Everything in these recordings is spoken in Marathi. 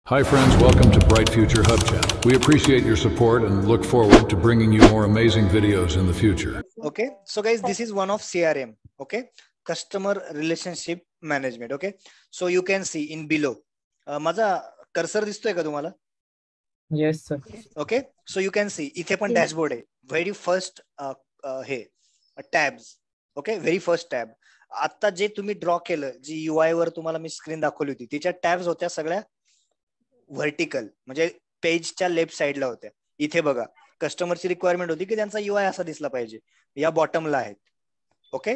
Hi friends, welcome to Bright Future Hub Channel. We appreciate your support and look forward to bringing you more amazing videos in the future. Okay, so guys, this is one of CRM. Okay, customer relationship management. Okay, so you can see in below. माझा कर्सर दिसतोय का तुम्हाला? Yes, sir. Okay, so you can see इथे पण डॅशबोर्ड आहे. व्हेरी फर्स्ट हे tabs. Okay, very first tab. आता जे तुम्ही ड्रॉ केलं, जी UI वर तुम्हाला मी स्क्रीन दाखवली होती, तिच्या टॅब्स होत्या सगळ्या व्हर्टिकल, म्हणजे पेजच्या लेफ्ट साइडला होत्या. इथे बघा, कस्टमरची रिक्वायरमेंट होती की त्यांचा UI असा दिसला पाहिजे, या बॉटमला आहेत. ओके,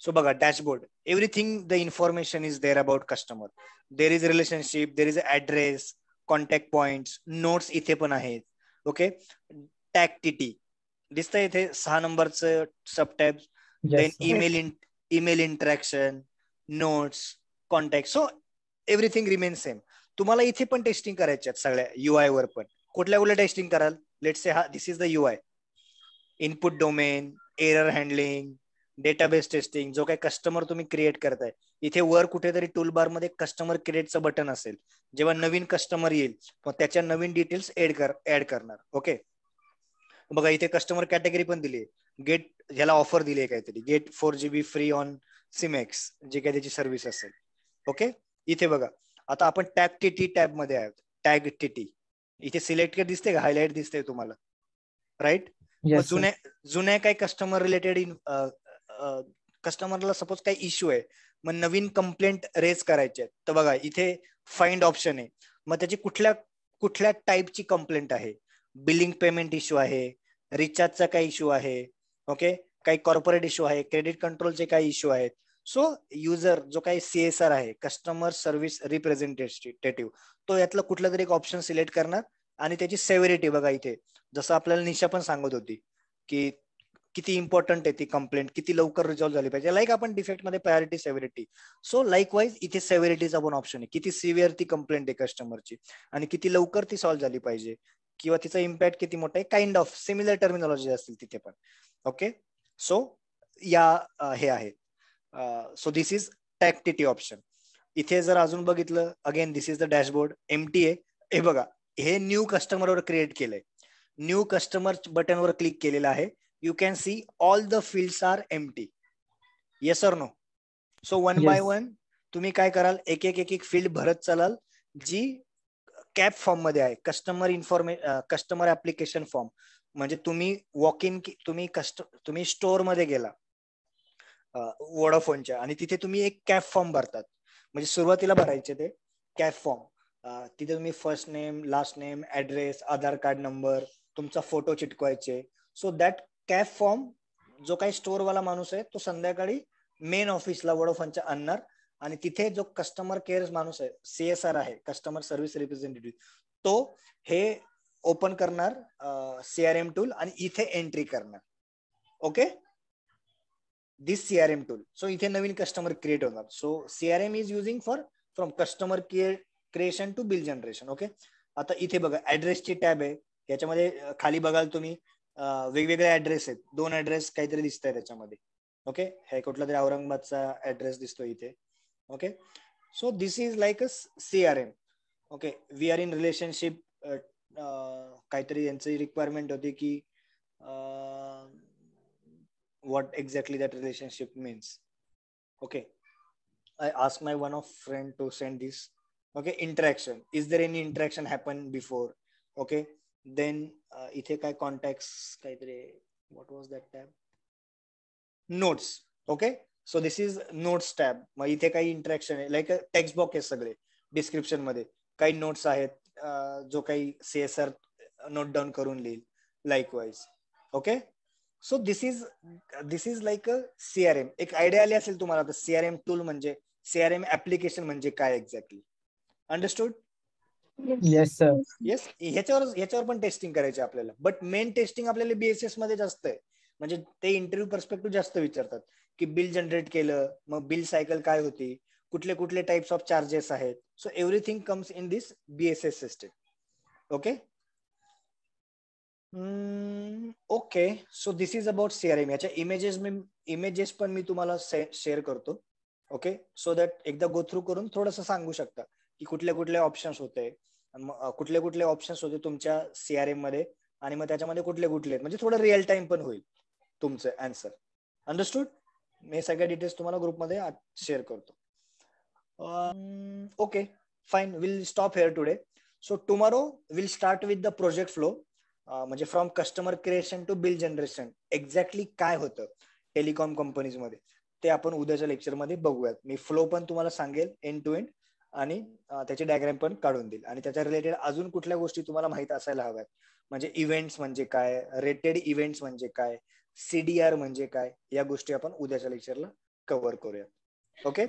सो बघा dashboard, everything the information is there about customer. There is relationship, there is address, contact points, notes इथे पण आहेत. ओके, टॅग टीटी दिसतंय इथे 6 नंबरचं sub tab. Then email interaction, notes, contact. So everything remain same. तुम्हाला इथे पण टेस्टिंग करायच्या सगळ्या UI वर पण. कुठल्या टेस्टिंग कराल? Let's say this is the UI. Input domain, error handling, database testing. जो काही कस्टमर तुम्ही क्रिएट करताय, इथे वर कुठेतरी टूल बार मध्ये कस्टमर क्रिएटचं बटन असेल. जेव्हा नवीन कस्टमर येईल मग त्याच्या नवीन डिटेल्स ऍड करणार. ओके, बघा इथे कस्टमर कॅटेगरी पण दिली. गेट, ह्याला ऑफर दिली आहे काहीतरी, gate 4GB free on Simex, जे काही त्याची सर्व्हिस असेल. ओके, इथे बघा, आता आपण टॅग टीटी टॅब मध्ये आहोत. टॅग टीटी इथे सिलेक्ट दिसते का? हायलाइट दिसते तुम्हाला, राईट? जुन्या काही कस्टमर रिलेटेड कस्टमरला सपोज काही इश्यू आहे, मग नवीन कंप्लेंट रेज करायचे आहेत, तर बघा इथे फाइंड ऑप्शन आहे. मग त्याची कुठल्या टाईपची कंप्लेंट आहे? बिलिंग पेमेंट इश्यू आहे, रिचार्जचा काही इश्यू आहे, ओके, काही कॉर्पोरेट इश्यू आहे, क्रेडिट कंट्रोलचे काही इश्यू आहेत. सो युजर जो काही CSR आहे, कस्टमर सर्व्हिस रिप्रेझेंटेटिव्ह, तो यातलं कुठलं तरी एक ऑप्शन सिलेक्ट करणार आणि त्याची सेव्हरिटी बघा इथे, जसं आपल्याला निशा पण सांगत होती की किती इम्पॉर्टंट आहे ती कंप्लेंट, किती लवकर रिझॉल्व्ह झाली पाहिजे. लाईक आपण डिफेक्ट मध्ये प्रायोरिटी सेव्हरिटी. सो लाईकवाईज इथे सेव्हरिटीचा पण ऑप्शन आहे, किती सिव्हिअर ती कंप्लेंट आहे कस्टमरची आणि किती लवकर ती सॉल्व्ह झाली पाहिजे, किंवा तिचा इम्पॅक्ट किती मोठा आहे. काइंड ऑफ सिमिलर टर्मिनॉलॉजी असतील तिथे पण. ओके, सो या हे आहे. So this is tag TT option. इथे जर अजून बघितलं, again this is the dashboard. Empty आहे. हे बघा, हे न्यू कस्टमरवर क्रिएट केलंय. न्यू कस्टमर बटनवर क्लिक केलेलं आहे. You can see all the fields are empty. Yes or no? So one by one तुम्ही काय कराल, एक एक फील्ड भरत चालाल, जी कॅप फॉर्म मध्ये आहे. कस्टमर ऍप्लिकेशन फॉर्म, म्हणजे तुम्ही वॉक इन, तुम्ही स्टोअर मध्ये गेला वोडाफोनच्या, आणि तिथे तुम्ही एक कॅप फॉर्म भरतात. म्हणजे सुरुवातीला भरायचे ते कॅप फॉर्म. तिथे तुम्ही first name, last name, address, Aadhaar card number, तुमचा फोटो चिटकवायचे. सो दॅट कॅप फॉर्म जो काही स्टोअरवाला माणूस आहे तो संध्याकाळी मेन ऑफिसला वोडाफोनच्या आणणार, आणि तिथे जो कस्टमर केअर माणूस आहे, CSR आहे, कस्टमर सर्व्हिस रिप्रेझेंटेटिव्ह, तो हे ओपन करणार CRM टूल आणि इथे एंट्री करणार. Okay, this CRM tool. So इथे नवीन कस्टमर क्रिएट होणार. So CRM is using from customer creation to bill generation. Okay, आता इथे बघा ऍड्रेसची टॅब आहे. याच्यामध्ये खाली बघाल तुम्ही वेगवेगळे ऍड्रेस आहेत. 2 ऍड्रेस काहीतरी दिसत आहे त्याच्यामध्ये. ओके, हे कुठला तरी औरंगाबादचा ऍड्रेस दिसतो इथे. Okay, so this is like a CRM. Okay, we are in relationship. काहीतरी यांची रिक्वायरमेंट होती की what exactly that relationship means. Okay, I asked my one of friend to send this. Okay, interaction, is there any interaction happened before? Okay, then ithe kai contacts kaitare, what was that tab? Notes. Okay, so this is notes tab. मग इथे काही इंटरॅक्शन आहे, लाईक टेक्स्ट बॉक्स आहे सगळे. डिस्क्रिप्शन मध्ये काही नोट्स आहेत, जो काही CSR नोट डाऊन करून लिहिल likewise. Okay, so this is like a CRM. एक आयडिया आली असेल तुम्हाला आता CRM टूल म्हणजे, CRM ऍप्लिकेशन म्हणजे काय exactly. Understood? Yes sir. Yes, ह्याच्यावर पण टेस्टिंग करायचे आपल्याला, बट मेन टेस्टिंग आपल्याला BSS मध्ये जास्त आहे. म्हणजे ते इंटरव्ह्यू पर्स्पेक्टिव्ह जास्त विचारतात की बिल जनरेट केलं, मग बिल सायकल काय होती, कुठले टाइप्स ऑफ चार्जेस आहेत. So everything comes in this BSS system. Okay, okay, so this is about CRM. याच्या इमेजेस पण मी तुम्हाला शेअर करतो. ओके, सो दॅट एकदा गो थ्रू करून थोडंसं सांगू शकता की कुठले कुठले ऑप्शन्स होते, कुठले कुठले ऑप्शन्स होते तुमच्या CRM मध्ये, आणि मग त्याच्यामध्ये कुठले कुठले, म्हणजे थोडं रिअल टाइम पण होईल तुमचं आन्सर. अंडरस्टूड? मी सगळ्या डिटेल्स तुम्हाला ग्रुपमध्ये शेअर करतो. Okay fine, will stop here today. So tomorrow will start with the project flow, म्हणजे from customer creation to bill generation. Exactly काय होतं टेलिकॉम कंपनीज मध्ये ते आपण उद्याच्या लेक्चरमध्ये बघूयात. मी फ्लो पण तुम्हाला सांगेल एंड टू एंड, आणि त्याची डायग्राम पण काढून देईल. आणि त्याच्या रिलेटेड अजून कुठल्या गोष्टी तुम्हाला माहित असायला हव्यात, म्हणजे इव्हेंट्स म्हणजे काय, रेटेड इव्हेंट्स म्हणजे काय, CDR म्हणजे काय, या गोष्टी आपण उद्याच्या लेक्चरला कव्हर करूया. ओके.